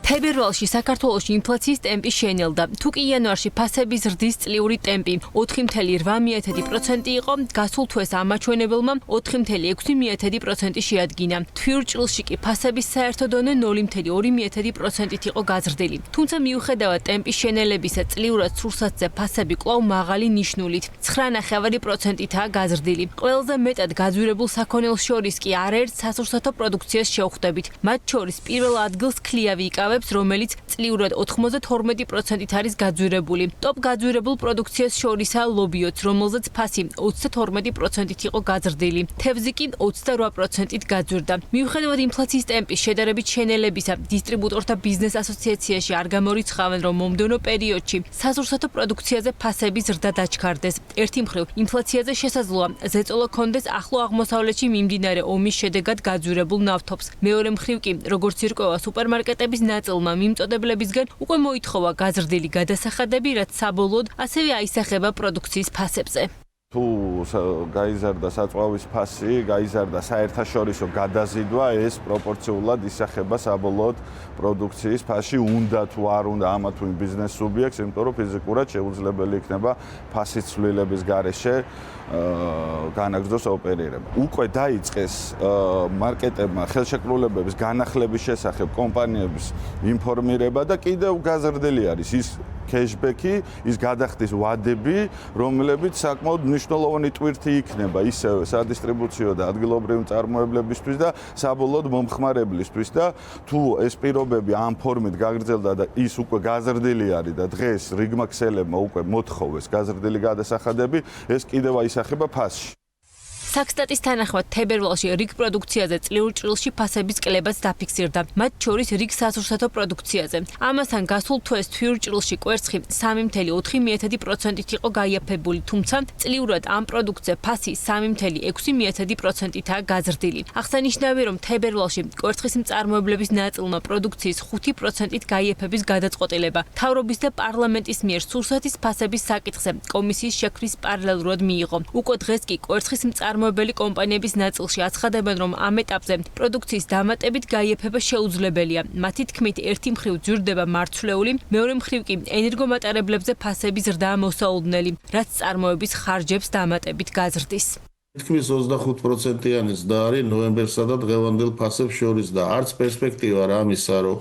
თებერვალში საქართველოში ინფლაციის ტემპი შენელდა. თუ კი იანვარში ფასების ზრდის წლიური ტემპი 4,8% იყო, გასულ თვეს ამაჩვენებელმა 4,6% შეადგინა. თვიურ ჭრილში კი ფასების საერთო დონე 0,2%-ით იყო გაზრდილი. თუმცა მიუხედავად ტემპის შენელებისა, წლიურად სურსათზე ფასები კვლავ მაღალი ნიშნულით 9,9%-ითაა გაზრდილი. ყველაზე მეტად გაძვირებულ საქონელს შორის კი არაერთ სასურსათო პროდუქციას შევხვდებით. მათ შორის პირველ ადგილს ქლიავი იკავებს, რომელიც წლიურად 92%-ით არის გაძვირებული. ტოპ გაძვირებულ პროდუქციას შორისაა ლობიოც, რომელზეც ფასი 32%-ით იყო გაზრდილი. თევზი კი 28%-ით გაძვირდა. მიუხედავად ინფლაციის ტემპის შედარებით შენელებისა, დისტრიბუტორთა ბიზნეს ასოციაციაში არ გამორიცხავენ, რომ მომდევნო პერიოდში სასურსათო პროდუქციაზე ფასების ზრდა დაჩქარდეს. ერთი მხრივ, ინფლაციაზე შესაძლოა ზეწოლა კონდეს ახლო აღმოსავლეთში მიმდინარე ომის შედეგად გაძვირებულ ნავთობს. მეორე მხრივ კი, როგორც ირკვევა სუპერმარკეტების ნაწილმა მიმწოდებლებისგან უკვე მოითხოვა გაზრდილი გადასახადები, რაც საბოლოოდ ასევე აისახება პროდუქციის ფასებზე. თუ გაიზარდა საწვავის ფასი, გაიზარდა საერთაშორისო გადაზიდვა, ეს პროპორციულად ისახება საბოლოოდ პროდუქციის ფასში, უნდა თუ არ უნდა ამა თუ იმ ბიზნეს სუბიექტს, იმიტომ რომ ფიზიკურად შეუძლებელი იქნება ფასის ცვლილების გარეშე განაგრძოს ოპერირება. უკვე დაიწყეს მარკეტებმა ხელშეკრულებების განახლების შესახებ კომპანიების ინფორმირება და კიდევ გაზრდილი არის ის cashback-ი, ის გადახდის ვადები, რომლებიც საკმაოდ მნიშვნელოვანი ტვირთი იქნება ისევ სადისტრიბუციო და ადგილობრივი მწარმოებლებისთვის და საბოლოოდ მომხმარებლისთვის და თუ ეს პირობები ამ ფორმით გაგრძელდა და ის უკვე გაზრდილი არის და დღეს რიგმა ქსელებმა უკვე მოთხოვეს გაზრდილი გადასახადები, ეს კიდევ აისახება ფასში. საქსტატის თანახმად თებერვალში რიგ პროდუქციაზე წლიურ ჭრილში ფასების კლებაც დაფიქსირდა, მათ შორის რიგ სასურსათო პროდუქციაზე. ამასთან გასულ თვეს თვიურ ჭრილში კვერცხი 3,4%-ით იყო გაიაფებული, თუმცა წლიურად ამ პროდუქტზე ფასი 3,6%-ითაა გაზრდილი. აღსანიშნავია, რომ თებერვალში კვერცხის მწარმოებლების ნაწილმა პროდუქციის 5%-ით გაიაფების გადაწყვეტილება მთავრობის და პარლამენტის მიერ სურსათის ფასების საკითხზე კომისიის შექმნის პარალელურად მიიღო. უკვე დღეს კი კვერცხის მწარმოებელი კომპანიების ნაწილში აცხადებენ, რომ ამ ეტაპზე პროდუქციის დამატებით გაიაფება შეუძლებელია. მათი თქმით, ერთი მხრივ ძვირდება მარცვლეული, მეორე მხრივ კი ენერგომატარებლებზე ფასების ზრდაა მოსაუდნელი, რაც წარმოების ხარჯებს დამატებით გაზრდის. თითქმის 25%-იანი ზრდა არის ნოემბერსა და დღევანდელ ფასებს შორის და არც პერსპექტივა არ ამისა, რომ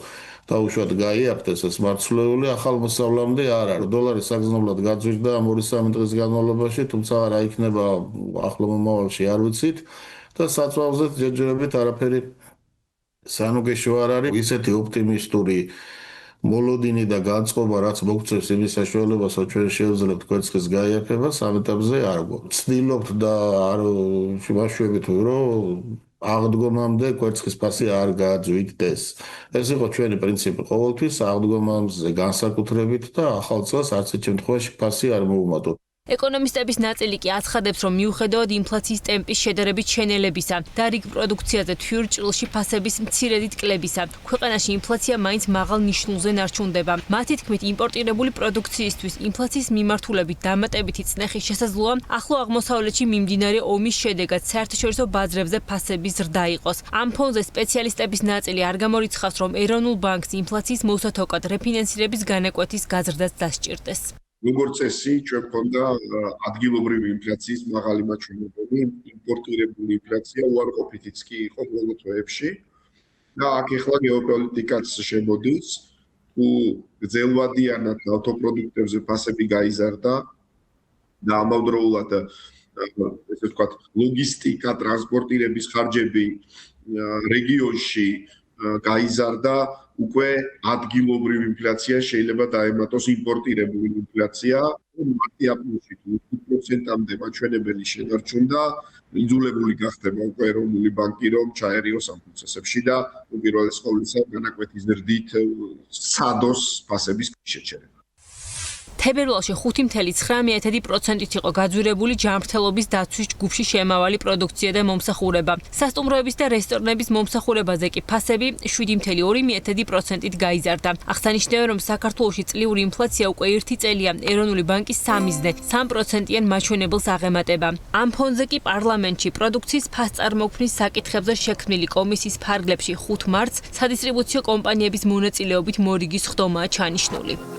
დაუშვათ გაიაფთეს ეს მარცვლეული ახალ მოსავლამდე არ არის. დოლარი საგრძნობლად გაძვირდა ამ 2-3 დღის განმავლობაში, თუმცა რა იქნება ახლო მომავალში არ ვიცით და საწვავზე ჯერჯერობით არაფერი სანუგეშო არ არის. ისეთი ოპტიმისტური მოლოდინი და განწყობა, რაც მოგწევს იმის საშუალებას, რომ ჩვენ შევძლებთ კვერცხის გაიაფება, ამ ეტაპზე არ გვაქვს. ვცდილობთ და არ ვაშვებით, რომ აღდგომამდე კვერცხის ფასი არ გააძვირდეს. ეს იყო ჩვენი პრინციპი ყოველთვის აღდგომაზე განსაკუთრებით და ახალ წელს არც ერთ შემთხვევაში ფასი არ მოუმატოთ. ეკონომისტების ნაწილი კი აცხადებს, რომ მიუხედავად ინფლაციის ტემპის შედარებით შენელებისა და რიგ პროდუქციაზე თვიურ ჭრილში ფასების მცირედით კლებისა, ქვეყანაში ინფლაცია მაინც მაღალ ნიშნულზე ნარჩუნდება. მათი თქმით, იმპორტირებული პროდუქციისთვის ინფლაციის მიმართულებით დამატებითი წნეხი შესაძლოა ახლო აღმოსავლეთში მიმდინარე ომის შედეგად საერთაშორისო ბაზრებზე ფასების ზრდა იყოს. ამ ფონზე სპეციალისტების ნაწილი არ გამორიცხავს, რომ ეროვნულ ბანკს ინფლაციის მოსათოკად რეფინანსირების განაკვეთის გაზრდაც დასჭირდეს. როგორც წესი, ჩვენ გვქონდა ადგილობრივი ინფლაციის მაღალი მაჩვენებელი, იმპორტირებული ინფლაცია უარყოფითიც კი იყო ბოლო თვეებში და აქ ახლა გეოპოლიტიკაც შემოდის, თუ გრძელვადიანად ნავთობპროდუქტებზე ფასები გაიზარდა და ამავდროულად ესე ვთქვათ, ლოგისტიკა, ტრანსპორტირების ხარჯები რეგიონში გაიზარდა, უკვე ადგილობრივი ინფლაცია შეიძლება დაემატოს იმპორტირებული ინფლაცია. მარტი-აპრილში 5%-მდე მაჩვენებელი შენარჩუნდა, იძულებული გახდება უკვე ეროვნული ბანკი, რომ ჩაერიოს ამ პროცესებში და უპირველეს ყოვლისა განაკვეთის ზრდით სცადოს ფასების შეჩერება. თებერვალში 5.9%-ით იყო გაძვირებული ჯანმრთელობის დაცვის ჯგუფში შემავალი პროდუქცია და მომსახურება. სასტუმროების და რესტორნების მომსახურებაზე კი ფასები 7.2%-ით გაიზარდა. აღსანიშნავია, რომ საქართველოში წლიური ინფლაცია უკვე 1 წელია ეროვნული ბანკის 3.3%-იან მაჩვენებელს აღემატება. ამ ფონზე კი პარლამენტში პროდუქციის ფასწარმოქმნის საკითხებზე შექმნილი კომისიის ფარგლებში 5 მარტს სადისტრიბუციო კომპანიების მონაწილეობით მორიგის ხდომაა ჩანიშნული.